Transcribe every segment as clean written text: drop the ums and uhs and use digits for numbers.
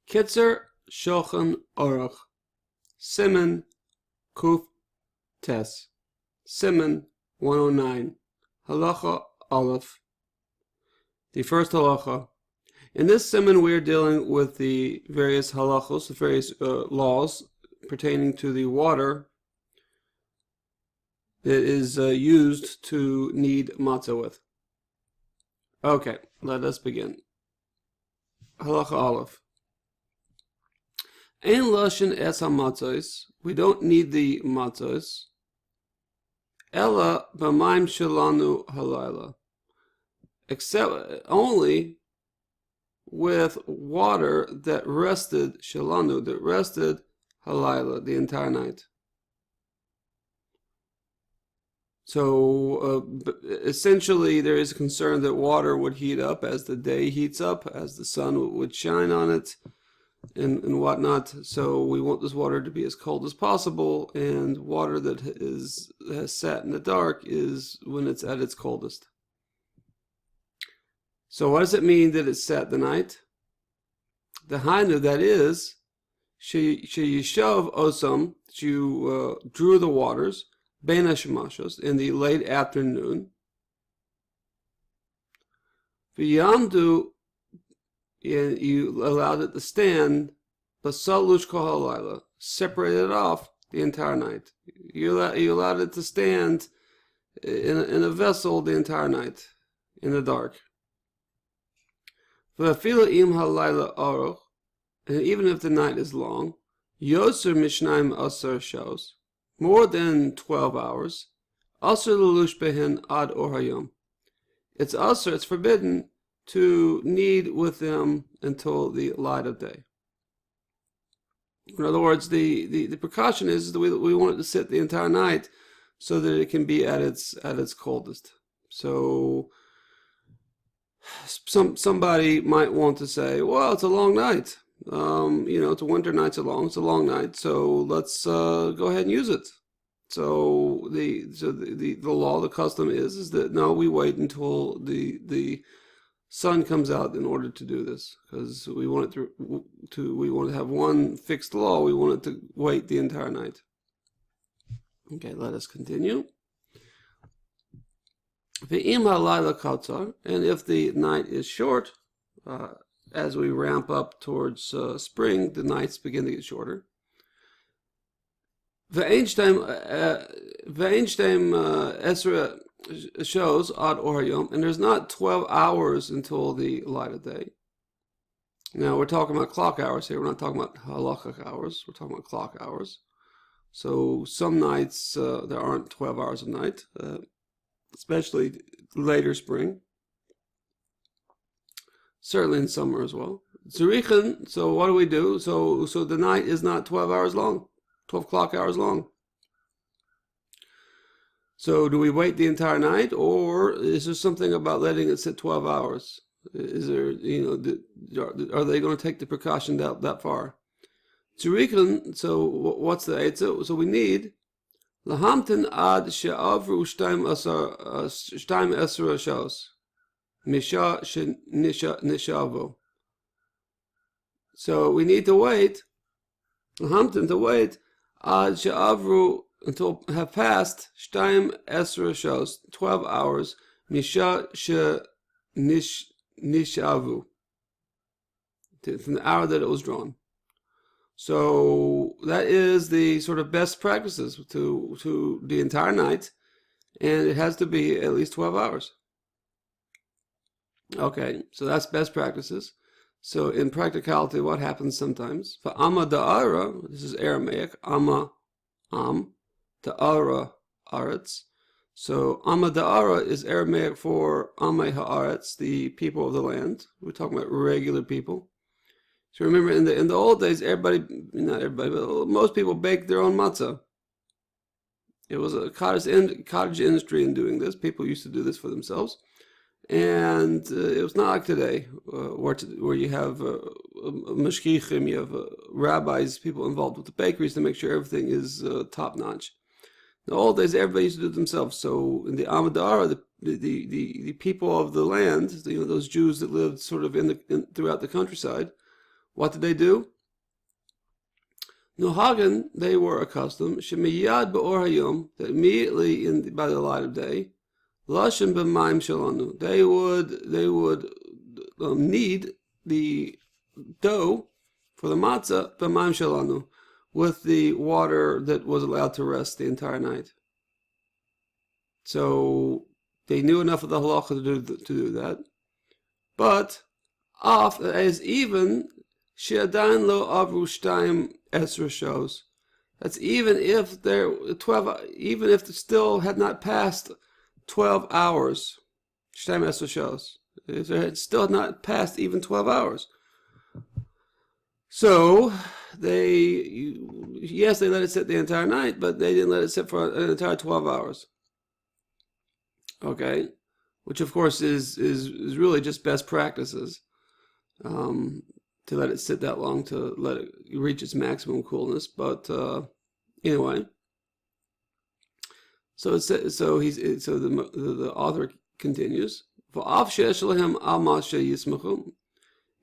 Kitzur Shulchan Aruch, Siman Kuf Tes, Siman 109, Halacha Aleph. The first halacha. In this siman, we are dealing with the various halachos, the various laws pertaining to the water that is used to knead matzah with. Okay, let us begin. Halacha Aleph. Ein lashin es hamatzos. We don't need the matzos. Ella b'mayim shelanu halayla. Except only with water that rested shelanu, that rested halayla, the entire night. So essentially there is a concern that water would heat up as the day heats up, as the sun would shine on it and whatnot. So we want this water to be as cold as possible, and water that has sat in the dark is when it's at its coldest. So what does it mean that it sat the night? The hainu, that is, sheyishav osam, that you drew the waters, bein hashemashos, in the late afternoon. V'yamdu, and you allowed it to stand, basalush kol halayla, separated it off the entire night. You allowed it to stand in a vessel the entire night, in the dark. V'afilu im halayla aruch, and even if the night is long, yoser mishnaim asar shos, more than 12 hours, asar lelush behen ad or hayom. It's asar, it's forbidden to knead with them until the light of day. In other words, the precaution is that we want it to sit the entire night so that it can be at its coldest. So somebody might want to say, well, it's a long night. It's a winter night, it's a long night, so let's go ahead and use it. So the law, the custom is that no, we wait until the sun comes out in order to do this, because we want it we want to have one fixed law. We want it to wait the entire night. Okay, let us continue. Ve'im halayla katzar, and if the night is short, as we ramp up towards spring, the nights begin to get shorter. Ve'ein shtaim esra shows ad or hayom, and there's not 12 hours until the light of day. Now we're talking about clock hours here. We're not talking about halachic hours. We're talking about clock hours. So some nights there aren't 12 hours of night, especially later spring. Certainly in summer as well. Zurichen, so what do we do? So the night is not 12 hours long, 12 clock hours long. So do we wait the entire night, or is there something about letting it sit 12 hours? Is there, are they going to take the precaution that far? Zurichen, so what's the eitzah? So we need lahamtin ad she'avru shtaim esra shos. Misha nishavu. So we need to wait, to wait, ad she'avru, until have passed shtaim esra shos, 12 hours, misha nishavu, from the hour that it was drawn. So that is the sort of best practices to the entire night, and it has to be at least 12 hours. Okay, so that's best practices. So in practicality, what happens sometimes? For amma da'ara, this is Aramaic, amma, da'ara, aretz. So amma da'ara is Aramaic for amma ha'aretz, the people of the land. We're talking about regular people. So remember, in the old days, not everybody, but most people baked their own matzah. It was a cottage industry in doing this. People used to do this for themselves. And it was not like today, where you have mashkichim, you have rabbis, people involved with the bakeries to make sure everything is top notch. In the old days, everybody used to do it themselves. So in the Amadara, the people of the land, those Jews that lived sort of throughout the countryside, What did they do? Nuhagen, they were accustomed, Shemiyad Be'or Hayom, that immediately by the light of day, Lashem B'Maim Shalanu, they would knead the dough for the matzah B'Maim Shalanu, with the water that was allowed to rest the entire night. So they knew enough of the halacha to do that. But as even she'adain lo avru shtayim esra shows. That's even if it still had not passed 12 hours. Shtayim esra shows. If it still had not passed even 12 hours. So they let it sit the entire night, but they didn't let it sit for an entire 12 hours. Okay, which of course is really just best practices, to let it sit that long, to let it reach its maximum coolness. But anyway, the author continues,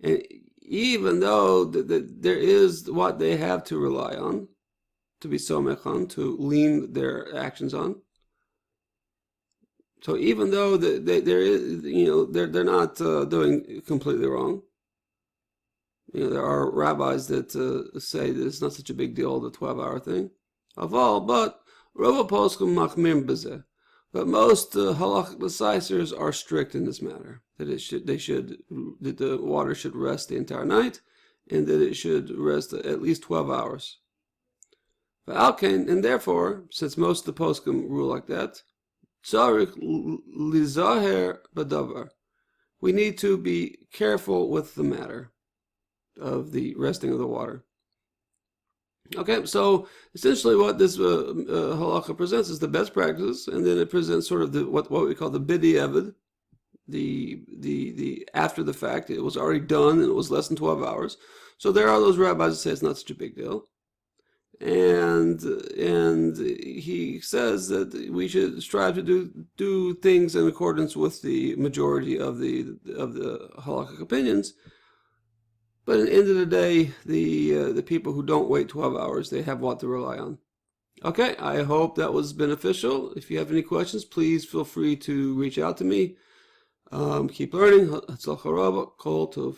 and even though there is what they have to rely on, to be somech on, to lean their actions on. So even though they're not doing completely wrong. There are rabbis that say that it's not such a big deal, the 12-hour thing. But Rova Poskim machmir b'zeh. But most halachic decisors are strict in this matter. That the water should rest the entire night, and that it should rest at least 12 hours. And therefore, since most of the poskim rule like that, tzarich lizaher b'davar. We need to be careful with the matter of the resting of the water. Okay, so essentially what this halacha presents is the best practices, and then it presents sort of what we call the b'di'evad, the after the fact. It was already done, and it was less than 12 hours. So there are those rabbis that say it's not such a big deal. And he says that we should strive to do things in accordance with the majority of the halakhic opinions. But at the end of the day, the people who don't wait 12 hours, they have what to rely on. Okay, I hope that was beneficial. If you have any questions, please feel free to reach out to me. Keep learning. Hatzlacha rabba. Kol tov.